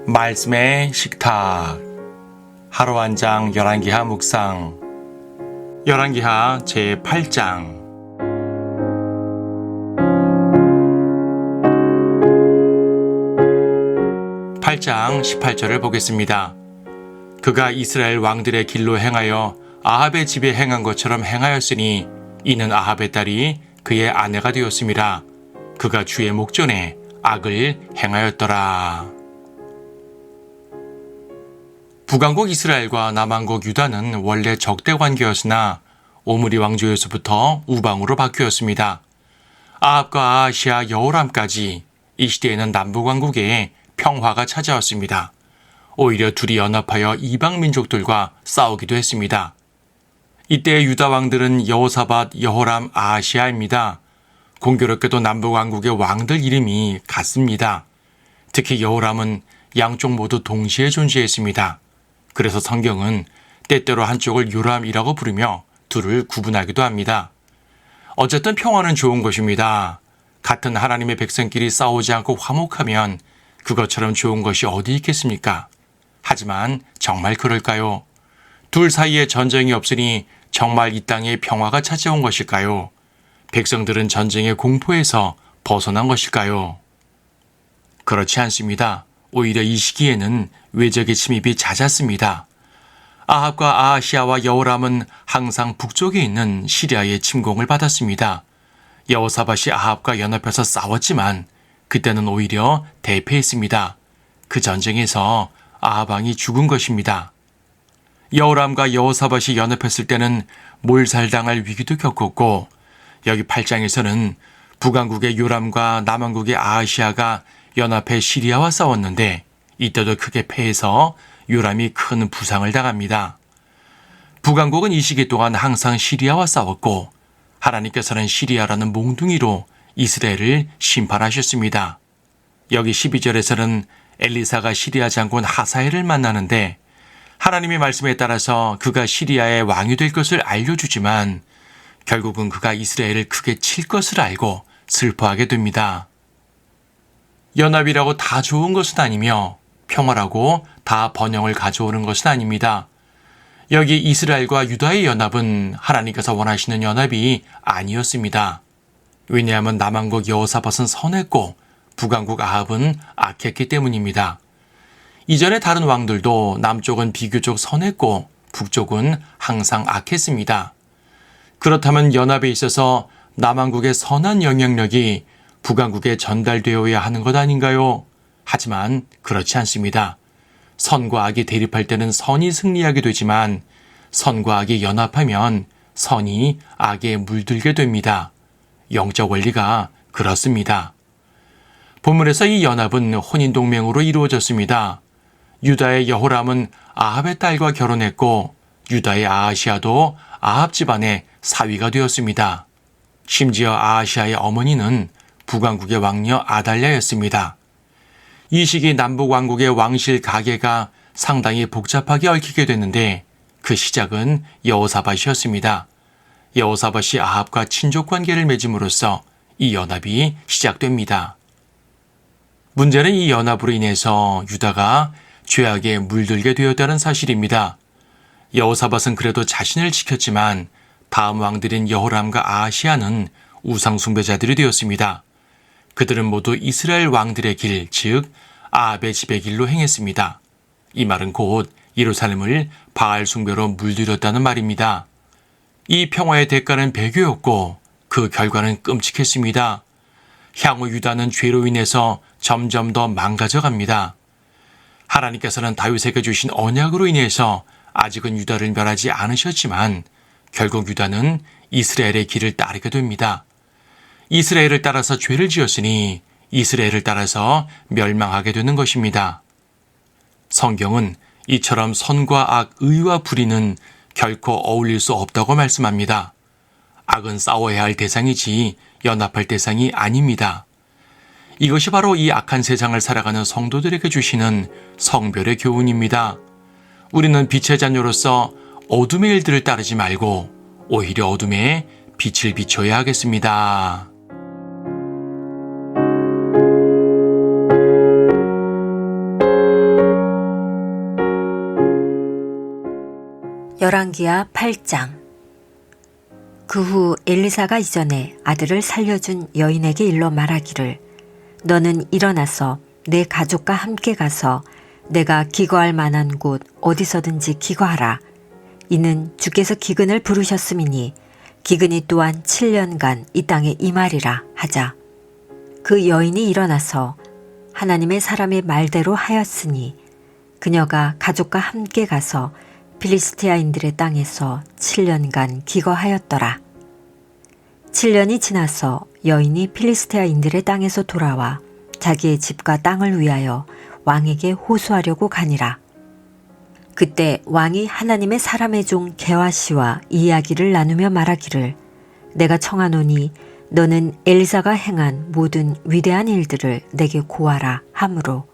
말씀의 식탁 하루 한 장 열왕기하 묵상 열왕기하 제8장 8장 18절을 보겠습니다. 그가 이스라엘 왕들의 길로 행하여 아합의 집에 행한 것처럼 행하였으니 이는 아합의 딸이 그의 아내가 되었음이라. 그가 주의 목전에 악을 행하였더라. 북왕국 이스라엘과 남왕국 유다는 원래 적대 관계였으나 오므리 왕조에서부터 우방으로 바뀌었습니다. 아합과 아하시아 여호람까지 이 시대에는 남북왕국에 평화가 찾아왔습니다. 오히려 둘이 연합하여 이방 민족들과 싸우기도 했습니다. 이때 유다 왕들은 여호사밧, 여호람, 아하시아입니다. 공교롭게도 남북왕국의 왕들 이름이 같습니다. 특히 여호람은 양쪽 모두 동시에 존재했습니다. 그래서 성경은 때때로 한쪽을 요람이라고 부르며 둘을 구분하기도 합니다. 어쨌든 평화는 좋은 것입니다. 같은 하나님의 백성끼리 싸우지 않고 화목하면 그것처럼 좋은 것이 어디 있겠습니까? 하지만 정말 그럴까요? 둘 사이에 전쟁이 없으니 정말 이 땅에 평화가 찾아온 것일까요? 백성들은 전쟁의 공포에서 벗어난 것일까요? 그렇지 않습니다. 오히려 이 시기에는 외적의 침입이 잦았습니다. 아합과 아하시아와 여호람은 항상 북쪽에 있는 시리아의 침공을 받았습니다. 여호사밧이 아합과 연합해서 싸웠지만 그때는 오히려 대패했습니다. 그 전쟁에서 아합 왕이 죽은 것입니다. 여호람과 여호사밧이 연합했을 때는 몰살당할 위기도 겪었고 여기 8장에서는 북왕국의 요람과 남왕국의 아하시아가 연합해 시리아와 싸웠는데 이때도 크게 패해서 요람이 큰 부상을 당합니다. 북왕국은 이 시기 동안 항상 시리아와 싸웠고 하나님께서는 시리아라는 몽둥이로 이스라엘을 심판하셨습니다. 여기 12절에서는 엘리사가 시리아 장군 하사엘을 만나는데 하나님의 말씀에 따라서 그가 시리아의 왕이 될 것을 알려주지만 결국은 그가 이스라엘을 크게 칠 것을 알고 슬퍼하게 됩니다. 연합이라고 다 좋은 것은 아니며 평화라고 다 번영을 가져오는 것은 아닙니다. 여기 이스라엘과 유다의 연합은 하나님께서 원하시는 연합이 아니었습니다. 왜냐하면 남왕국 여호사밧은 선했고 북왕국 아합은 악했기 때문입니다. 이전의 다른 왕들도 남쪽은 비교적 선했고 북쪽은 항상 악했습니다. 그렇다면 연합에 있어서 남왕국의 선한 영향력이 북왕국에 전달되어야 하는 것 아닌가요? 하지만 그렇지 않습니다. 선과 악이 대립할 때는 선이 승리하게 되지만 선과 악이 연합하면 선이 악에 물들게 됩니다. 영적 원리가 그렇습니다. 본문에서 이 연합은 혼인동맹으로 이루어졌습니다. 유다의 여호람은 아합의 딸과 결혼했고 유다의 아하시아도 아합 집안의 사위가 되었습니다. 심지어 아하시아의 어머니는 북왕국의 왕녀 아달랴였습니다. 이 시기 남북왕국의 왕실 가계가 상당히 복잡하게 얽히게 됐는데 그 시작은 여호사밧이었습니다. 여호사밧이 아합과 친족 관계를 맺음으로써 이 연합이 시작됩니다. 문제는 이 연합으로 인해서 유다가 죄악에 물들게 되었다는 사실입니다. 여호사밧은 그래도 자신을 지켰지만 다음 왕들인 여호람과 아하시아는 우상 숭배자들이 되었습니다. 그들은 모두 이스라엘 왕들의 길, 즉 아합의 집의 길로 행했습니다. 이 말은 곧 예루살렘을 바알 숭배로 물들였다는 말입니다. 이 평화의 대가는 배교였고 그 결과는 끔찍했습니다. 향후 유다는 죄로 인해서 점점 더 망가져갑니다. 하나님께서는 다윗에게 주신 언약으로 인해서 아직은 유다를 멸하지 않으셨지만 결국 유다는 이스라엘의 길을 따르게 됩니다. 이스라엘을 따라서 죄를 지었으니 이스라엘을 따라서 멸망하게 되는 것입니다. 성경은 이처럼 선과 악, 의와 불의는 결코 어울릴 수 없다고 말씀합니다. 악은 싸워야 할 대상이지 연합할 대상이 아닙니다. 이것이 바로 이 악한 세상을 살아가는 성도들에게 주시는 성별의 교훈입니다. 우리는 빛의 자녀로서 어둠의 일들을 따르지 말고 오히려 어둠에 빛을 비춰야 하겠습니다. 열왕기하 8장. 그 후 엘리사가 이전에 아들을 살려준 여인에게 일러 말하기를 너는 일어나서 내 가족과 함께 가서 내가 기거할 만한 곳 어디서든지 기거하라. 이는 주께서 기근을 부르셨음이니 기근이 또한 7년간 이 땅에 임하리라 하자. 그 여인이 일어나서 하나님의 사람의 말대로 하였으니 그녀가 가족과 함께 가서 필리스티아인들의 땅에서 7년간 기거하였더라. 7년이 지나서 여인이 필리스티아인들의 땅에서 돌아와 자기의 집과 땅을 위하여 왕에게 호소하려고 가니라. 그때 왕이 하나님의 사람의 종 게하시와 이야기를 나누며 말하기를 내가 청하노니 너는 엘리사가 행한 모든 위대한 일들을 내게 고하라 하므로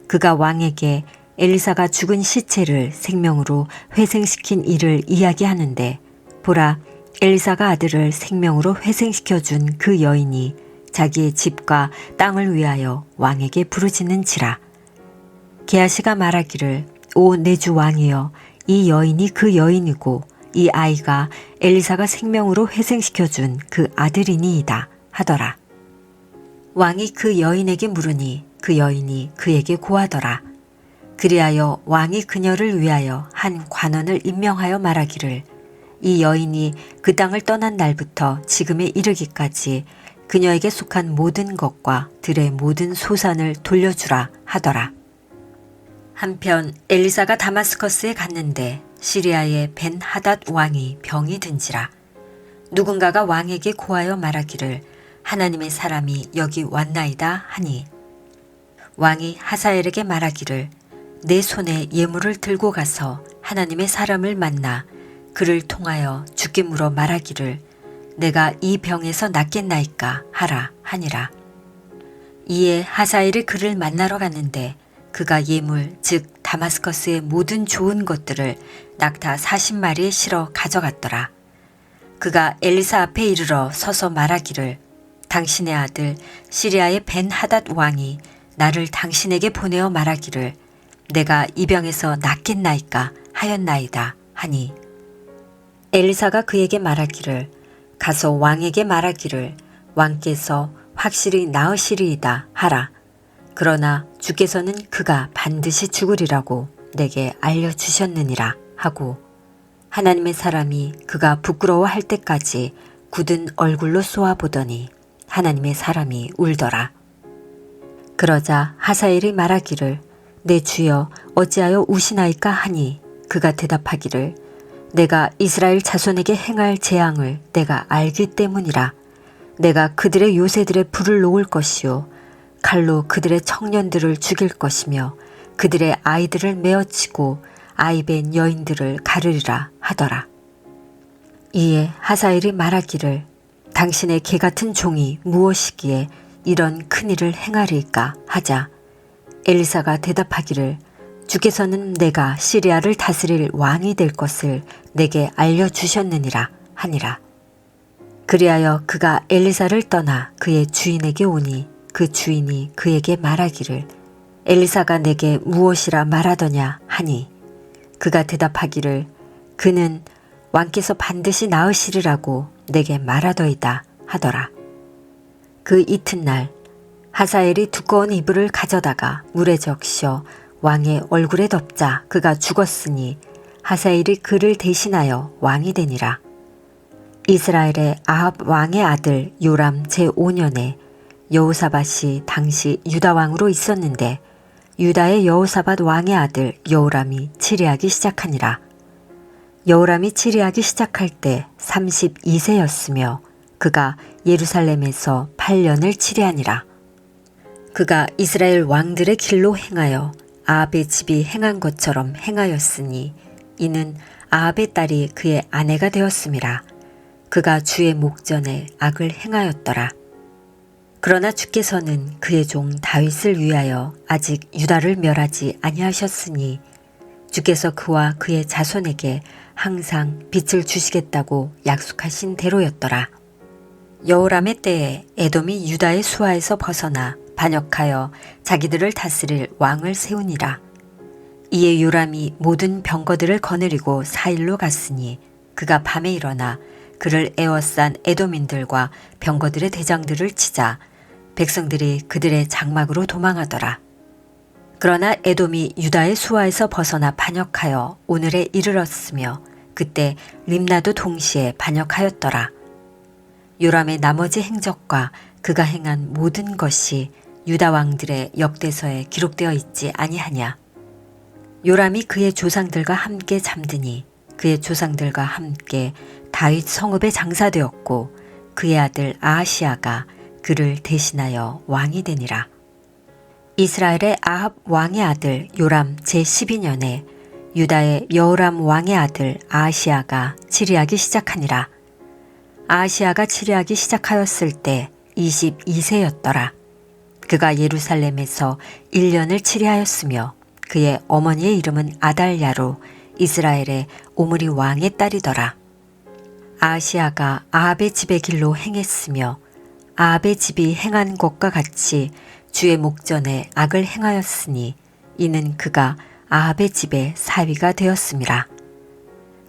그가 왕에게 엘리사가 죽은 시체를 생명으로 회생시킨 일을 이야기하는데 보라 엘리사가 아들을 생명으로 회생시켜준 그 여인이 자기의 집과 땅을 위하여 왕에게 부르짖는지라. 게하시가 말하기를 오 내 주 왕이여 이 여인이 그 여인이고 이 아이가 엘리사가 생명으로 회생시켜준 그 아들이니이다 하더라. 왕이 그 여인에게 물으니 그 여인이 그에게 고하더라. 그리하여 왕이 그녀를 위하여 한 관원을 임명하여 말하기를 이 여인이 그 땅을 떠난 날부터 지금에 이르기까지 그녀에게 속한 모든 것과 들의 모든 소산을 돌려주라 하더라. 한편 엘리사가 다마스커스에 갔는데 시리아의 벤 하닷 왕이 병이 든지라. 누군가가 왕에게 고하여 말하기를 하나님의 사람이 여기 왔나이다 하니 왕이 하사엘에게 말하기를 내 손에 예물을 들고 가서 하나님의 사람을 만나 그를 통하여 주께 물어 말하기를 내가 이 병에서 낫겠나이까 하라 하니라. 이에 하사엘이 그를 만나러 갔는데 그가 예물 즉 다마스커스의 모든 좋은 것들을 낙타 40마리에 실어 가져갔더라. 그가 엘리사 앞에 이르러 서서 말하기를 당신의 아들 시리아의 벤 하닷 왕이 나를 당신에게 보내어 말하기를 내가 이 병에서 낫겠나이까 하였나이다 하니 엘리사가 그에게 말하기를 가서 왕에게 말하기를 왕께서 확실히 나으시리이다 하라. 그러나 주께서는 그가 반드시 죽으리라고 내게 알려주셨느니라 하고 하나님의 사람이 그가 부끄러워할 때까지 굳은 얼굴로 쏘아보더니 하나님의 사람이 울더라. 그러자 하사엘이 말하기를 내 주여 어찌하여 우시나이까 하니 그가 대답하기를 내가 이스라엘 자손에게 행할 재앙을 내가 알기 때문이라. 내가 그들의 요새들의 불을 놓을 것이요 칼로 그들의 청년들을 죽일 것이며 그들의 아이들을 메어치고 아이벤 여인들을 가르리라 하더라. 이에 하사엘이 말하기를 당신의 개같은 종이 무엇이기에 이런 큰일을 행하리이까 하자 엘리사가 대답하기를 주께서는 내가 시리아를 다스릴 왕이 될 것을 내게 알려주셨느니라 하니라. 그리하여 그가 엘리사를 떠나 그의 주인에게 오니 그 주인이 그에게 말하기를 엘리사가 내게 무엇이라 말하더냐 하니 그가 대답하기를 그는 왕께서 반드시 나으시리라고 내게 말하더이다 하더라. 그 이튿날 하사엘이 두꺼운 이불을 가져다가 물에 적셔 왕의 얼굴에 덮자 그가 죽었으니 하사엘이 그를 대신하여 왕이 되니라. 이스라엘의 아합 왕의 아들 요람 제5년에 여호사밧이 당시 유다 왕으로 있었는데 유다의 여호사밧 왕의 아들 여호람이 치리하기 시작하니라. 여호람이 치리하기 시작할 때 32세였으며 그가 예루살렘에서 8년을 치리하니라. 그가 이스라엘 왕들의 길로 행하여 아합의 집이 행한 것처럼 행하였으니 이는 아합의 딸이 그의 아내가 되었음이라. 그가 주의 목전에 악을 행하였더라. 그러나 주께서는 그의 종 다윗을 위하여 아직 유다를 멸하지 아니하셨으니 주께서 그와 그의 자손에게 항상 빛을 주시겠다고 약속하신 대로였더라. 여호람의 때에 에돔이 유다의 수하에서 벗어나 반역하여 자기들을 다스릴 왕을 세우니라. 이에 요람이 모든 병거들을 거느리고 사일로 갔으니 그가 밤에 일어나 그를 에워싼 에돔인들과 병거들의 대장들을 치자 백성들이 그들의 장막으로 도망하더라. 그러나 에돔이 유다의 수하에서 벗어나 반역하여 오늘에 이르렀으며 그때 림나도 동시에 반역하였더라. 요람의 나머지 행적과 그가 행한 모든 것이 유다 왕들의 역대서에 기록되어 있지 아니하냐. 요람이 그의 조상들과 함께 잠드니 그의 조상들과 함께 다윗 성읍에 장사되었고 그의 아들 아하시아가 그를 대신하여 왕이 되니라. 이스라엘의 아합 왕의 아들 요람 제12년에 유다의 여호람 왕의 아들 아하시아가 치리하기 시작하니라. 아하시아가 치리하기 시작하였을 때 22세였더라. 그가 예루살렘에서 1년을 치리하였으며 그의 어머니의 이름은 아달랴로 이스라엘의 오므리 왕의 딸이더라. 아하시아가 아합의 집의 길로 행했으며 아합의 집이 행한 것과 같이 주의 목전에 악을 행하였으니 이는 그가 아합의 집의 사위가 되었음이라.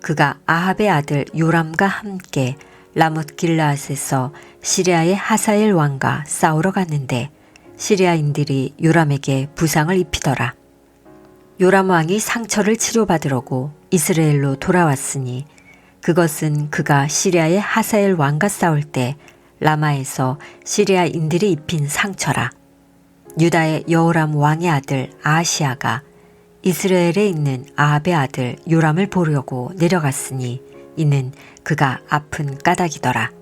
그가 아합의 아들 요람과 함께 라못 길라앗에서 시리아의 하사엘 왕과 싸우러 갔는데 시리아인들이 요람에게 부상을 입히더라. 요람 왕이 상처를 치료받으려고 이스라엘로 돌아왔으니 그것은 그가 시리아의 하사엘 왕과 싸울 때 라마에서 시리아인들이 입힌 상처라. 유다의 여호람 왕의 아들 아하시아가 이스라엘에 있는 아합의 아들 요람을 보려고 내려갔으니 이는 그가 아픈 까닭이더라.